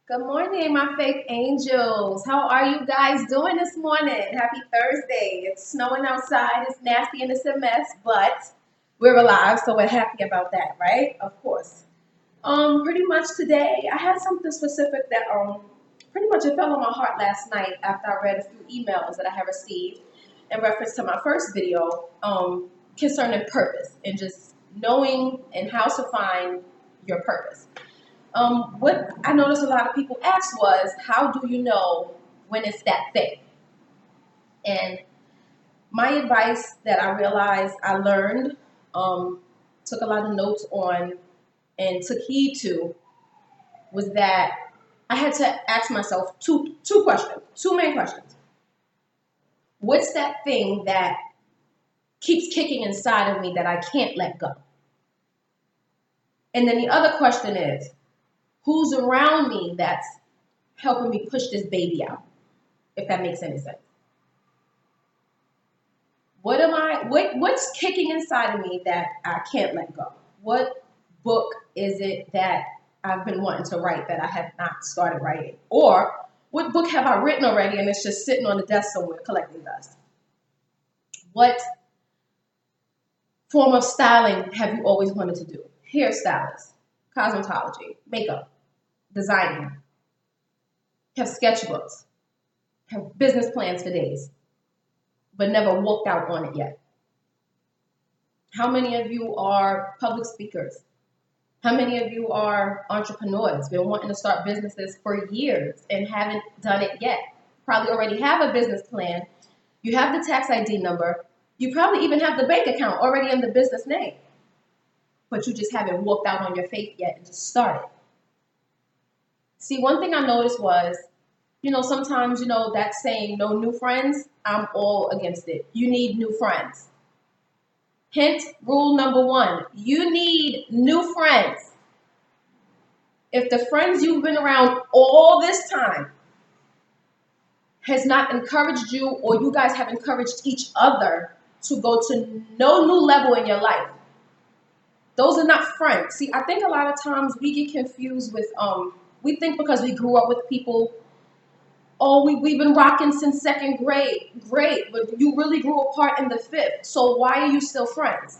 Good morning, my faith angels. How are you guys doing this morning? Happy Thursday. It's snowing outside. It's nasty and it's a mess, but we're alive, so we're happy about that, right? Of course. Pretty much today, I had something specific that pretty much it fell on my heart last night after I read a few emails that I have received in reference to my first video concerning purpose and just knowing and how to find your purpose. What I noticed a lot of people asked was, how do you know when it's that thing? And my advice that I realized I learned, took a lot of notes on, and took heed to was that I had to ask myself two questions, two main questions. What's that thing that keeps kicking inside of me that I can't let go? And then the other question is, who's around me that's helping me push this baby out? If that makes any sense. What's kicking inside of me that I can't let go? What book is it that I've been wanting to write that I have not started writing? Or what book have I written already and it's just sitting on the desk somewhere collecting dust? What form of styling have you always wanted to do? Hairstylist, cosmetology, makeup, designing, have sketchbooks, have business plans for days, but never walked out on it yet. How many of you are public speakers? How many of you are entrepreneurs, been wanting to start businesses for years and haven't done it yet? Probably already have a business plan. You have the tax ID number. You probably even have the bank account already in the business name, but you just haven't walked out on your faith yet and just started. See, one thing I noticed was, sometimes, that saying, no new friends, I'm all against it. You need new friends. Hint, rule number one, you need new friends. If the friends you've been around all this time has not encouraged you, or you guys have encouraged each other to go to no new level in your life, those are not friends. See, I think a lot of times we get confused with, we think because we grew up with people, oh, we've been rocking since second grade. Great, but you really grew apart in the fifth. So why are you still friends?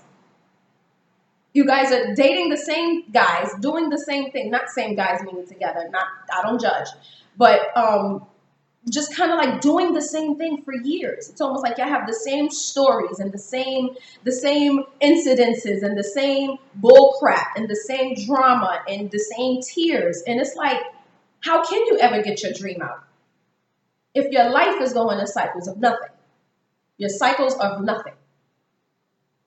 You guys are dating the same guys, doing the same thing. Not same guys meaning together. Not, I don't judge, but just kind of like doing the same thing for years. It's almost like y'all have the same stories and the same incidences and the same bull crap and the same drama and the same tears. And it's like, how can you ever get your dream out if your life is going in cycles of nothing? Your cycles of nothing.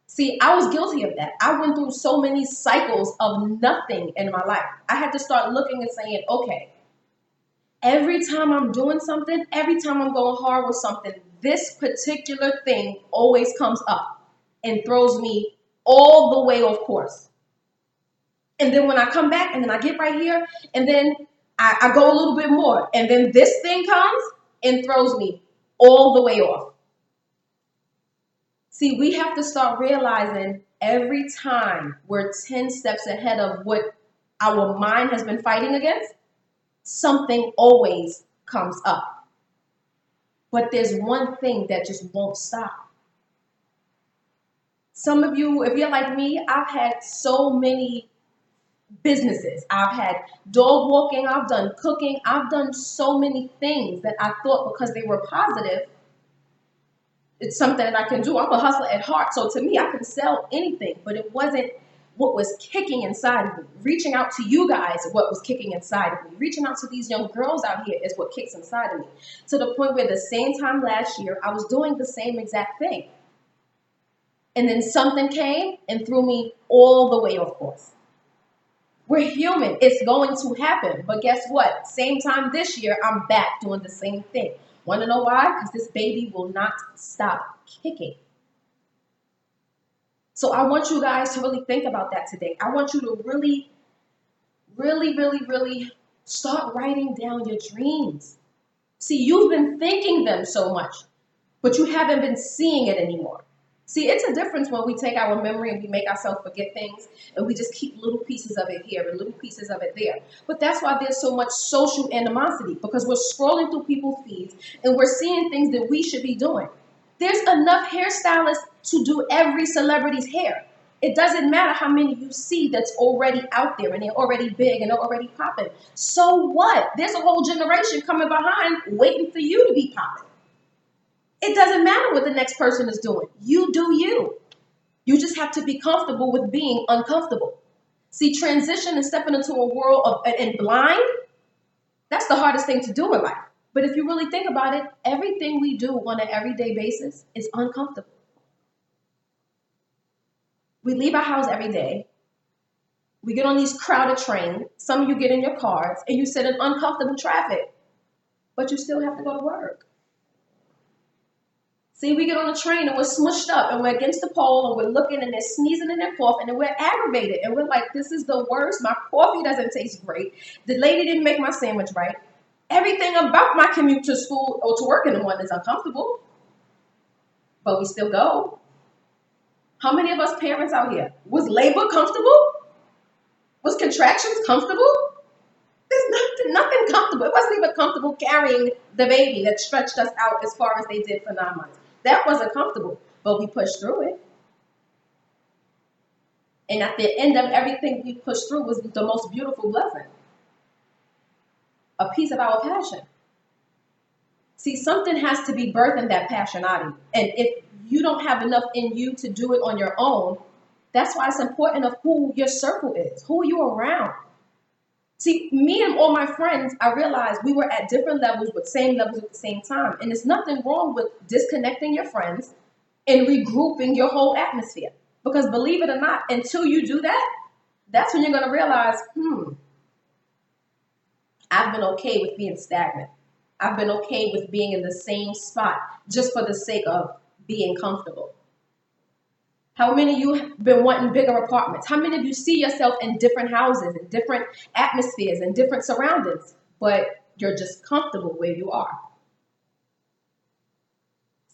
See, I was guilty of that. I went through so many cycles of nothing in my life. I had to start looking and saying, okay, every time I'm doing something, every time I'm going hard with something, this particular thing always comes up and throws me all the way off course. And then when I come back and then I get right here and then I go a little bit more and then this thing comes and throws me all the way off. See, we have to start realizing every time we're 10 steps ahead of what our mind has been fighting against, something always comes up. But there's one thing that just won't stop. Some of you, if you're like me, I've had so many businesses. I've had dog walking, I've done cooking, I've done so many things that I thought because they were positive, it's something that I can do. I'm a hustler at heart. So to me, I can sell anything, but it wasn't what was kicking inside of me. Reaching out to you guys is what was kicking inside of me. Reaching out to these young girls out here is what kicks inside of me. To the point where the same time last year, I was doing the same exact thing. And then something came and threw me all the way off course. We're human. It's going to happen. But guess what? Same time this year, I'm back doing the same thing. Want to know why? Because this baby will not stop kicking. So I want you guys to really think about that today. I want you to really, really, really, really start writing down your dreams. See, you've been thinking them so much, but you haven't been seeing it anymore. See, it's a difference when we take our memory and we make ourselves forget things and we just keep little pieces of it here and little pieces of it there. But that's why there's so much social animosity, because we're scrolling through people's feeds and we're seeing things that we should be doing. There's enough hairstylists to do every celebrity's hair. It doesn't matter how many you see that's already out there and they're already big and they're already popping. So what? There's a whole generation coming behind waiting for you to be popping. It doesn't matter what the next person is doing. You do you. You just have to be comfortable with being uncomfortable. See, transition and stepping into a world of and blind, that's the hardest thing to do in life. But if you really think about it, everything we do on an everyday basis is uncomfortable. We leave our house every day. We get on these crowded trains. Some of you get in your cars and you sit in uncomfortable traffic, but you still have to go to work. See, we get on a train and we're smushed up and we're against the pole and we're looking and they're sneezing and they're coughing and we're aggravated and we're like, this is the worst. My coffee doesn't taste great. The lady didn't make my sandwich right. Everything about my commute to school or to work in the morning is uncomfortable, but we still go. How many of us parents out here, was labor comfortable? Was contractions comfortable? There's nothing comfortable. It wasn't even comfortable carrying the baby that stretched us out as far as they did for 9 months. That wasn't comfortable, but we pushed through it. And at the end of everything we pushed through was the most beautiful blessing. A piece of our passion. See, something has to be birthed in that passion out of you. And if you don't have enough in you to do it on your own, that's why it's important of who your circle is, who you're around. See, me and all my friends, I realized we were at different levels, but same levels at the same time. And there's nothing wrong with disconnecting your friends and regrouping your whole atmosphere. Because believe it or not, until you do that, that's when you're going to realize, I've been okay with being stagnant. I've been okay with being in the same spot just for the sake of being comfortable. How many of you have been wanting bigger apartments? How many of you see yourself in different houses, in different atmospheres, in different surroundings, but you're just comfortable where you are?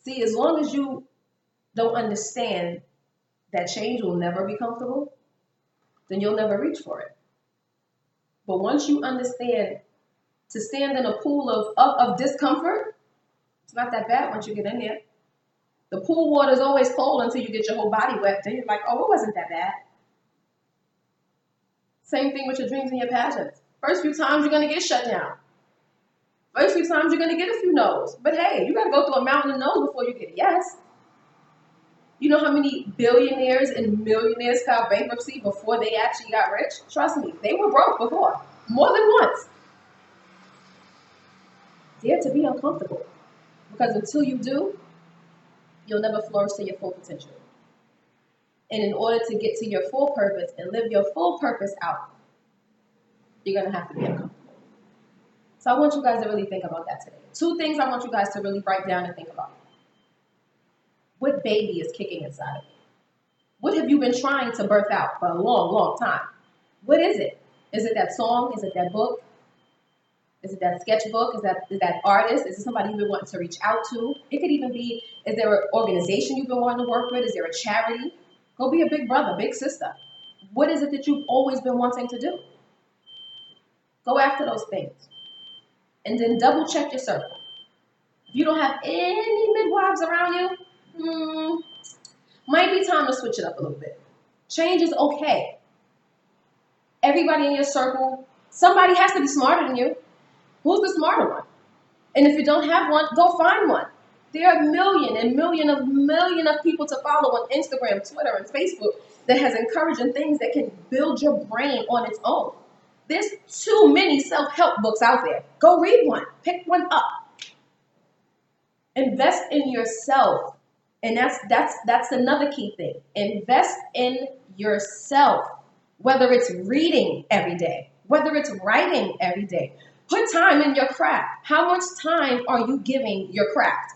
See, as long as you don't understand that change will never be comfortable, then you'll never reach for it. But once you understand to stand in a pool of discomfort, it's not that bad once you get in there. The pool water is always cold until you get your whole body wet. Then you're like, oh, it wasn't that bad. Same thing with your dreams and your passions. First few times you're going to get shut down. First few times you're going to get a few no's. But hey, you got to go through a mountain of no's before you get a yes. You know how many billionaires and millionaires filed bankruptcy before they actually got rich? Trust me, they were broke before. More than once. Dare to be uncomfortable. Because until you do, you'll never flourish to your full potential. And in order to get to your full purpose and live your full purpose out, you're going to have to be uncomfortable. So I want you guys to really think about that today. 2 things I want you guys to really write down and think about. What baby is kicking inside of you? What have you been trying to birth out for a long, long time? What is it? Is it that song? Is it that book? Is it that sketchbook? Is that artist? Is it somebody you've been wanting to reach out to? It could even be, is there an organization you've been wanting to work with? Is there a charity? Go be a big brother, big sister. What is it that you've always been wanting to do? Go after those things. And then double check your circle. If you don't have any midwives around you, might be time to switch it up a little bit. Change is okay. Everybody in your circle, somebody has to be smarter than you. Who's the smarter one? And if you don't have one, go find one. There are million of people to follow on Instagram, Twitter, and Facebook that has encouraging things that can build your brain on its own. There's too many self-help books out there. Go read one. Pick one up. Invest in yourself. And that's another key thing. Invest in yourself. Whether it's reading every day, whether it's writing every day. Put time in your craft. How much time are you giving your craft?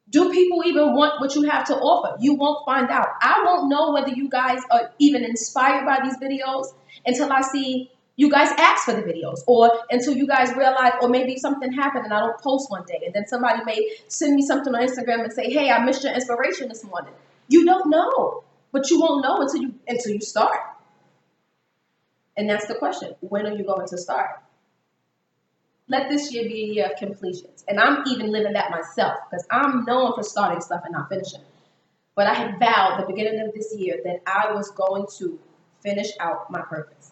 Do people even want what you have to offer? You won't find out. I won't know whether you guys are even inspired by these videos until I see You guys ask for the videos, or until you guys realize, or maybe something happened and I don't post one day, and then somebody may send me something on Instagram and say, "Hey, I missed your inspiration this morning." You don't know, but you won't know until you start. And that's the question: when are you going to start? Let this year be a year of completions, and I'm even living that myself because I'm known for starting stuff and not finishing. But I had vowed at the beginning of this year that I was going to finish out my purpose.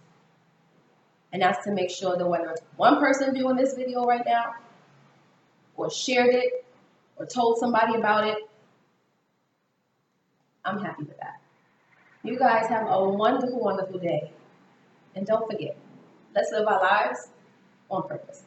And that's to make sure that whether it's one person viewing this video right now, or shared it, or told somebody about it, I'm happy with that. You guys have a wonderful, wonderful day. And don't forget, let's live our lives on purpose.